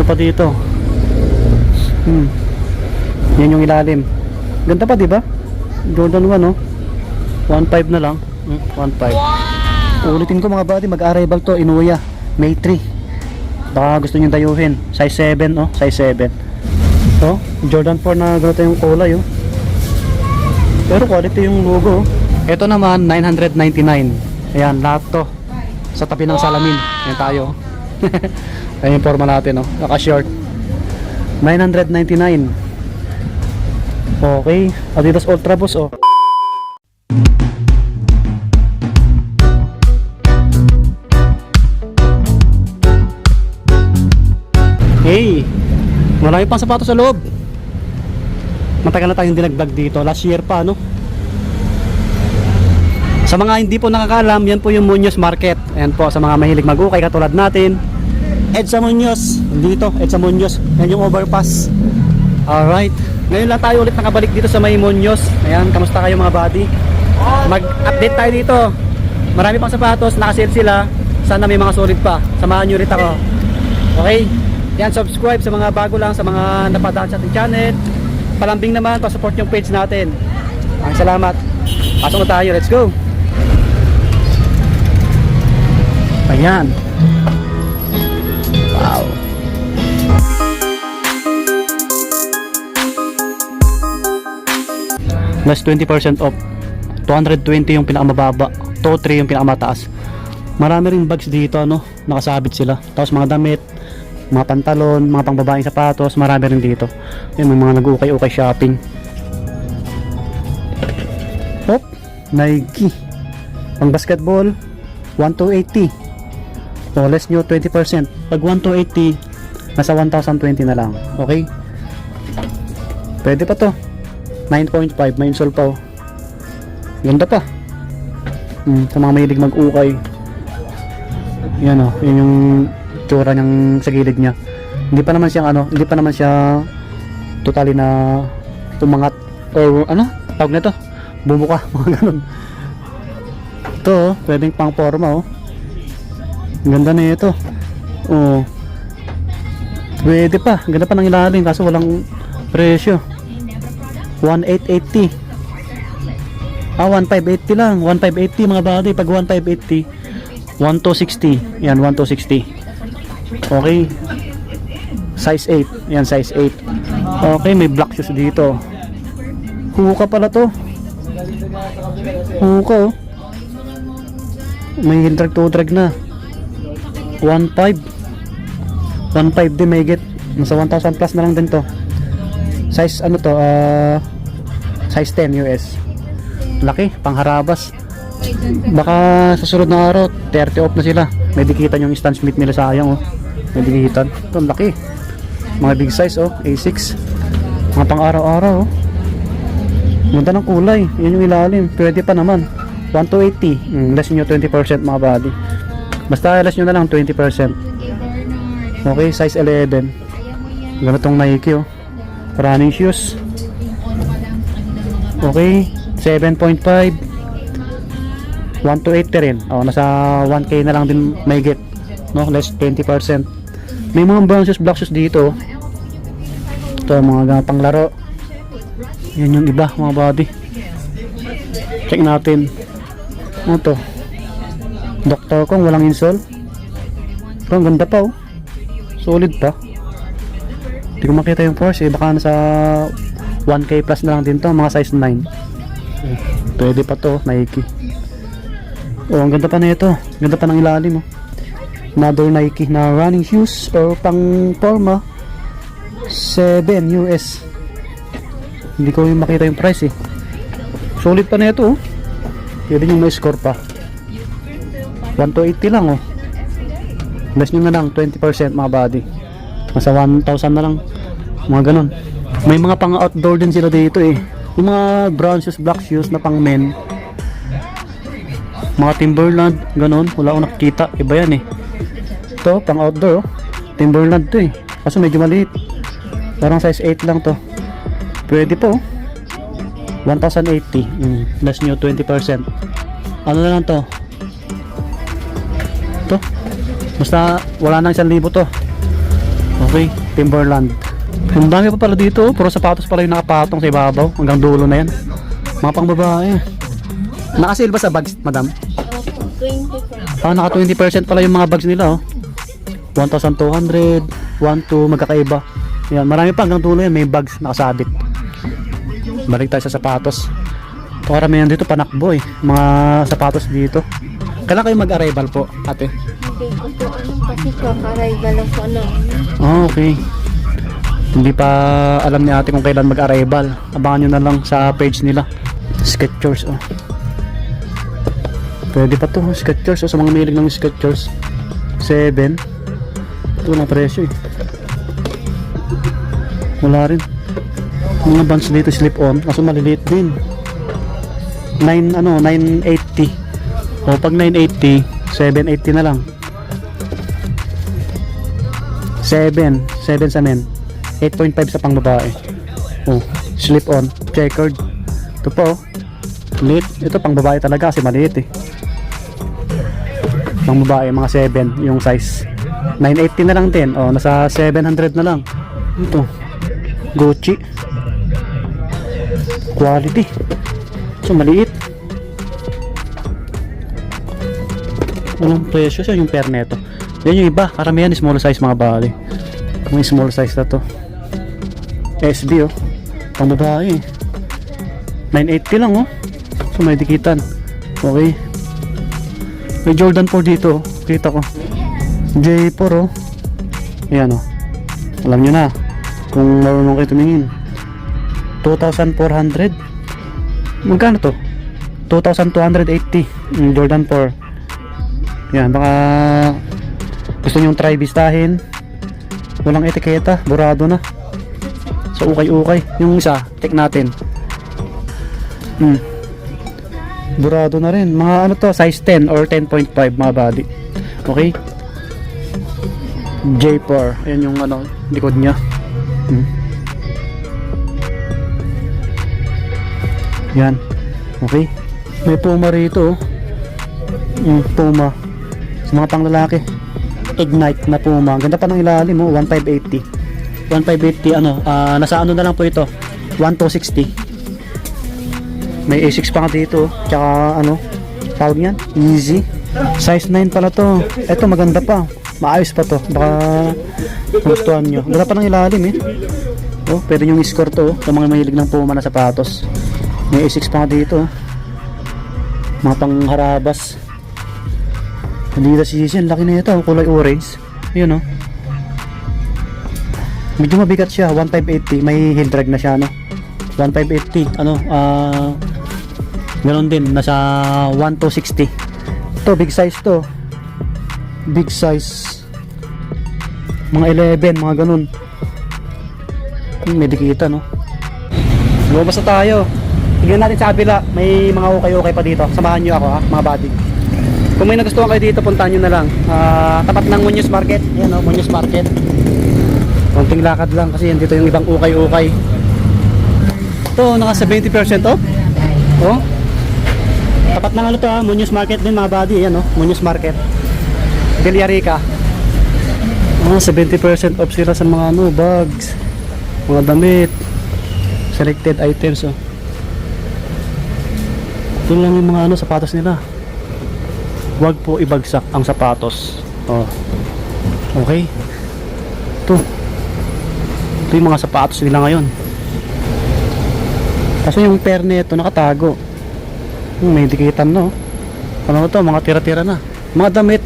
pa dito. Yan yung ilalim. Ganda pa, di ba? Jordan 1, no? 1.5 na lang. 1.5. Ulitin ko mga buddy, mag-arrival to, Inuya, May 3. Baka gusto nyo dayuhin. Size 7, oh, size 7. So, Jordan 4 na ganito yung kulay, oh. Pero quality yung logo, oh. Ito naman, 999. Ayan, lahat to sa tabi ng salamin. Ayan tayo. Ayan yung forma natin, oh. Naka-short. 999. Okay, Adidas Ultra Boost, oh. Hey, marami pang sapatos sa loob. Matagal na tayong dinag-vlog dito. Last year pa, no? Sa mga hindi po nakakaalam, yan po yung Muñoz Market. Ayan po, sa mga mahilig mag-ukay katulad natin. Edsa Muñoz, dito, Edsa Muñoz. Yan yung overpass. Alright, ngayon lang tayo ulit nakabalik dito sa may Muñoz. Ayan, kamusta kayo mga buddy? Mag-update tayo dito. Marami pang sapatos, nakasale sila. Sana may mga solid pa. Samahan nyo ulit ako. Okay? Yan, subscribe sa mga bago lang, sa mga napadaan sa ating channel. Palambing naman, pa-support yung page natin. Ang salamat. Pasok na tayo, let's go. Ayan. Wow. Plus 20% off. 220 yung pinakamababa, 203 yung pinakamataas. Marami ring bags dito, no? Nakasabit sila. Tapos mga damit, mga pantalon, mga pangbabaeng sapatos, marami rin dito. Yan, may mga nag-ukay-ukay shopping. Hop, Nike. Pang basketball, 1,280. O, less nyo 20%. Pag 1,280, nasa 1,020 na lang. Okay? Pwede pa to. 9.5, may insole pa, oh. Ganda pa. Sa mga mahilig mag-ukay. Yan, oh, yun yung tsura niyang sa gilid niya. Hindi pa naman siya hindi pa naman siya totally na umangat or tawag nito, bumuka, mga ganun. Ito, oh, pwedeng pang forma, oh. Ganda na ito. Oh. Pwede pa, ganda pa ng ilalim kaso walang presyo. 1,880. 1,580 lang. 1,580 mga buddy. Pag 1,580, 1,260. Yan, 1,260. Okay. Size 8. Yan, size 8. Okay, may black shoes dito. Huka pala to. Huka, oh. May drag to drag na. 1,500. 1,500 din may get. Nasa 1,000 plus na lang din to. Size size 10 US. Laki, pangharabas. Baka sa sunod na araw 30 off na sila. May dikitan yung Stan Smith nila, sayang, oh. May dikitan. Ito laki. Mga big size, oh, A6. Mga pang araw-araw, oh. Ganda ng kulay. Yan yung ilalim. Pwede pa naman. 1,280. Less nyo 20% mga buddy. Basta less nyo na lang 20%. Okay, size 11. Ganda tong Nike, oh. Running shoes. Okay, 7.5. 1,280 rin. Oh, nasa 1K na lang din may get. No, less 20%. May mga brown shoes, black shoes dito. Ito, mga panglaro. Yan yung iba, mga body. Check natin. Ano to? Dr. Kong, walang insole. Pero ang ganda pa, oh. Solid pa. Hindi ko makita yung force, eh. Baka nasa 1K plus na lang din to, mga size 9. Pwede pa to, Nike. Oh, ang ganda pa na ito. Ganda pa ng ilalim, oh. Another Nike na running shoes or pang forma. 7 US. Hindi ko yung makita yung price, eh. Solid pa na ito, oh. Pwede nyo may score pa. 1,280 lang, oh. Less nyo na lang 20% mga body. Nasa 1,000 na lang. Mga ganun. May mga pang outdoor din sila dito, eh. Yung mga brown shoes, black shoes na pang men. Mga Timberland, ganun. Wala akong nakikita. Iba yan, eh. Ito, pang outdoor, oh. Timberland to, eh. Kaso medyo maliit. Parang size 8 lang to. Pwede po, oh. 1,080. Less nyo 20%. Ano na lang to? Ito. Basta wala nang 1,000 to. Okay, Timberland. Ang dami pa pala dito, puro sapatos pala yung nakapatong sa ibabaw. Hanggang dulo na yan. Mga pang babae. Naka-sale ba sa bags, madam? 20%. Ah, naka 20% pala yung mga bags nila, oh. 1,200, 1,200, magkakaiba. Yan, marami pa hanggang dulo yan, may bags nakasabit. Balik tayo sa sapatos. Karamihan dito panakbo eh, mga sapatos dito. Kailan kayo mag-arrival po, ate? Hindi ko po kasi kaka-arrival lang po Oh, okay. Hindi pa alam ni ate kung kailan mag-arrival. Abangan nyo na lang sa page nila. Skechers, oh. Pwede pa to, Skechers, oh, sa mga milig ng Skechers. 7. Ito na presyo eh. Wala rin. Mga bands dito slip-on, kaso maliliit din. 980. O pag 980, 780 na lang. 7 sa men. 8.5 sa pangbabae. Oh, slip-on, checkered. Ito po, lit. Ito pangbabae talaga kasi maliit eh. Pangbabae mga 7 yung size. 980 na lang din. Oh, nasa 700 na lang. Ito, Gucci. Quality. So maliit. Walang presyo siya yung pair neto. Yan yung iba, karamihan small size mga bali. Yung small size na to. SB oh. Pang babae. 980 lang oh. So may dikitan. Okay. May Jordan 4 dito oh. Kita ko. J4 oh. Ayan oh. Alam nyo na kung marunong kayo tumingin. 2,400. Magkano to? 2,280 yung Jordan 4. Yan, baka gusto nyong try bistahin. Walang etiketa, burado na. So ukay-ukay. Yung isa, check natin. Burado na rin. Mga ano to, size 10 or 10.5 mga body. Okay? J4. Ayan yung ano, likod nya. Yan. Okay. May Puma rito. Puma. Sa mga panglalaki. Ignite na Puma. Ang ganda pa ng ilalim mo. 1,580. 1,580 ano. Nasa ano na lang po ito. 1,260. May A6 pa nga dito. Tsaka ano. Tawag niyan. Easy. Size 9 pala to. Ito maganda pa. Maayos pa to. Baka gustuhan nyo. Ang ganda pa ng ilalim eh. Oh, pwede nyo i-score to. Sa mga mahilig ng Puma na sapatos. May A6 pa nga dito. Mga pangharabas. Adidas Yeezy, laki na ito, kulay orange. Ayun oh. Medyo mabigat siya, 1,580. May heel drag na siya, no. 1,580. Ano, meron din nasa 1,260. Ito big size to. Big size. Mga 11, mga ganun. May dikita, no. Lumabas na tayo. Tignan natin sa kabila, may mga ukay-ukay pa dito. Samahan nyo ako ha, mga buddy. Kung may nagustuhan kayo dito, puntahan nyo na lang. Tapat ng Muñoz Market. Yan o, Muñoz Market. Konting lakad lang kasi yan dito yung ibang ukay-ukay. Ito, naka 70% off. Oh. Tapat ng ano to ha, Muñoz Market din mga buddy. Yan o, Muñoz Market. Villarica. 70% off sila sa mga ano, bags. Mga damit. Selected items oh. Ito lang yung mga ano, sapatos nila. Huwag po ibagsak ang sapatos. Oh. Okay. Ito yung mga sapatos nila ngayon. Kasi yung pair nito nakatago. May dikitan no. Ano to, mga tira-tira na. Mga damit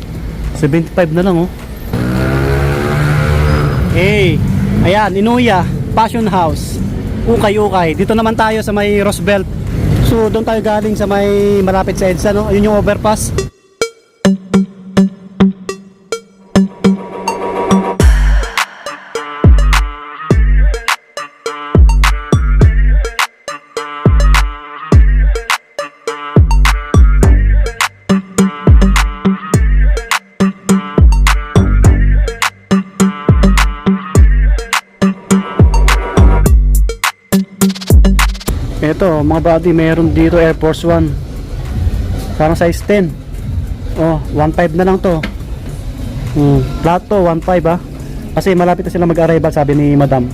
75 na lang oh. Hey, ayan, Inuya Fashion House. Ukay-ukay. Dito naman tayo sa may Roosevelt. So doon tayo galing sa may malapit sa EDSA no. Ayun yung overpass. Ito, mga buddy, meron dito Air Force 1. Parang size 10. Oh, 1.5 na lang to. Flat to, 1.5 ah. Kasi malapit na sila mag-arrival, sabi ni Madam.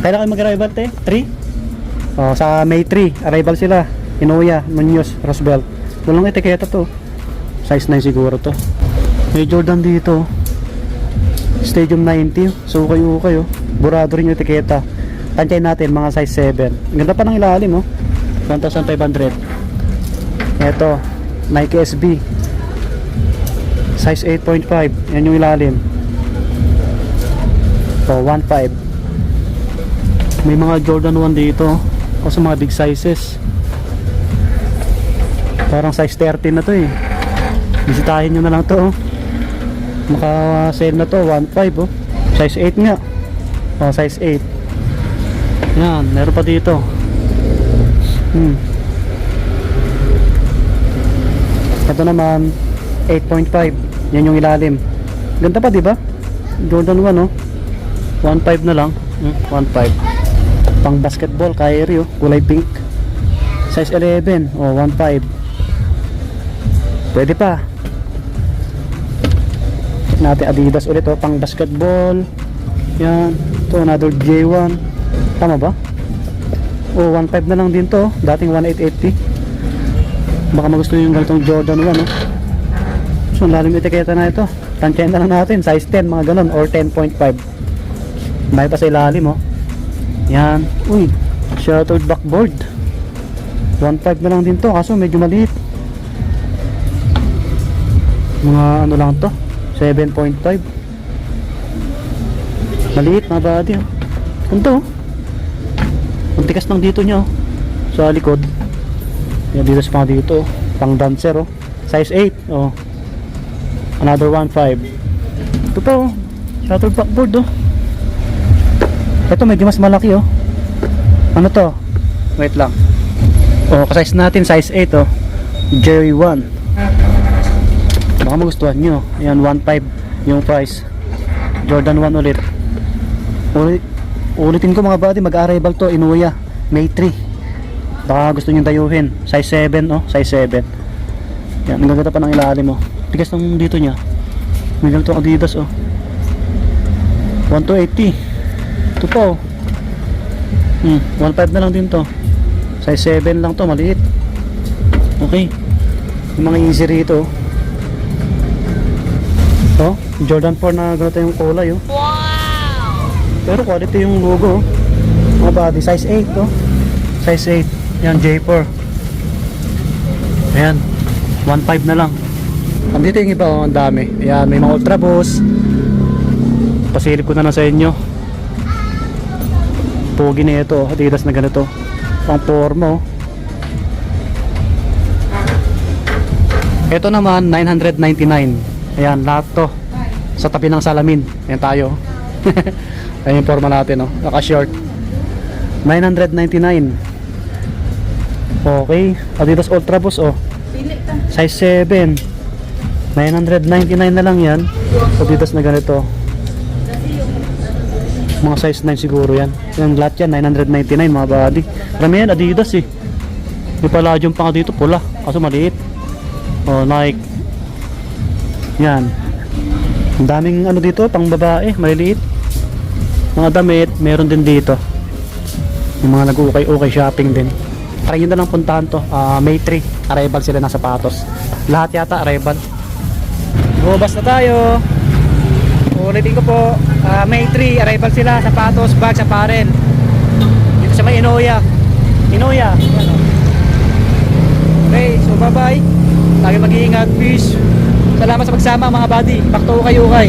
Kailan kayo mag-arrival, te? 3? Oh, sa May 3, arrival sila. Inoya, Muñoz, Roosevelt. Walang etiketa to. Size 9 siguro to. May Jordan dito. Stadium 90. So kayo. Burado rin yung etiketa. Tansyahin natin mga size 7. Ang ganda pa ng ilalim, oh. 1,500. Ito, Nike SB. Size 8.5. Yan yung ilalim. So, 1.5. May mga Jordan 1 dito. O sa mga big sizes. Parang size 13 na to eh. Bisitahin nyo na lang to, oh. Maka-sale na to, 1.5, oh. Size 8 nga. O, size 8. Yan, meron pa dito. Ito naman 8.5. Yan yung ilalim. Ganda pa, di ba? Jordan 1, oh. 1.5 na lang. 1.5. Pang basketball, Kyrie, oh. Kulay pink. Size 11, oh, 1.5. Pwede pa. Check natin Adidas ulit, oh. Pang basketball. Yan. Ito, another J1. Tama ba? Oh, 1.5 na lang din to. Dating 1.880. Baka magusto yung ganitong Jordan 1, oh. So, lalim etiketa na ito. Tansyahin na lang natin. Size 10, mga ganun. Or 10.5. May pa sa ilalim, oh. Yan. Uy, shattered backboard. 1.5 na lang din to. Kaso medyo maliit. Mga ano lang to. 7.5. Maliit, mga body, oh. Punto, oh. Ang tikas ng dito nyo, oh. Sa likod. Yan dito sa mga dito, oh. Pang dancer, oh. Size 8, oh. Another 1.5. Ito pa, oh. Shattered backboard, oh. Ito medyo mas malaki, oh. Ano to? Wait lang. Oh, ka-size natin, size 8, oh. J1. Baka magustuhan nyo. Ayan, 1.5 yung price. Jordan 1 ulit. Ulitin ko mga buddy, mag-arrival to, Inoya, May 3. Baka gusto nyo dayuhin. Size 7, oh, size 7. Yan, ang gaganda pa ng ilalim, oh. Tigas ng dito nya. May ganito Adidas, oh. 1,280. Ito po, oh. 1.5 na lang din to. Size 7 lang to, maliit. Okay. Yung mga easy rito, oh. Jordan 4 na ganito yung kulay, oh. Pero quality yung logo, oh. Mga body, size 8, oh. Size 8. Yan, J4. Ayan, 1.5 na lang. Andito yung iba, oh, ang dami. Ayan, may mga Ultra Boost. Pasilip ko na lang sa inyo. Pogi na ito, Adidas na ganito. Pang forma, oh. Ito naman, 999. Ayan, lahat to. Sa tabi ng salamin. Ayan tayo. Ayan yung forma natin, oh. Naka-short. 999. Okay. Adidas Ultra Boost, oh. Size 7. 999 na lang yan. Adidas na ganito. Mga size 9 siguro yan. Yung lahat yan, 999 mga buddy. Marami yan, Adidas eh. May Palladium pa nga dito, pula. Kaso maliit. Oh, Nike. Yan. Ang daming ano dito, pang babae, maliliit. Mga damit, meron din dito. Yung mga nag-ukay-ukay shopping din. Try nyo na lang puntahan to. May 3, arrival sila ng sapatos. Lahat yata arrival. Bumabas na tayo. Ulitin ko po, May 3, arrival sila, sapatos, bags, apparel. Dito sa may Inoya. Inoya. Okay, so bye bye. Lagi mag-iingat, peace. Salamat sa pagsama mga buddy. Back to ukay-ukay.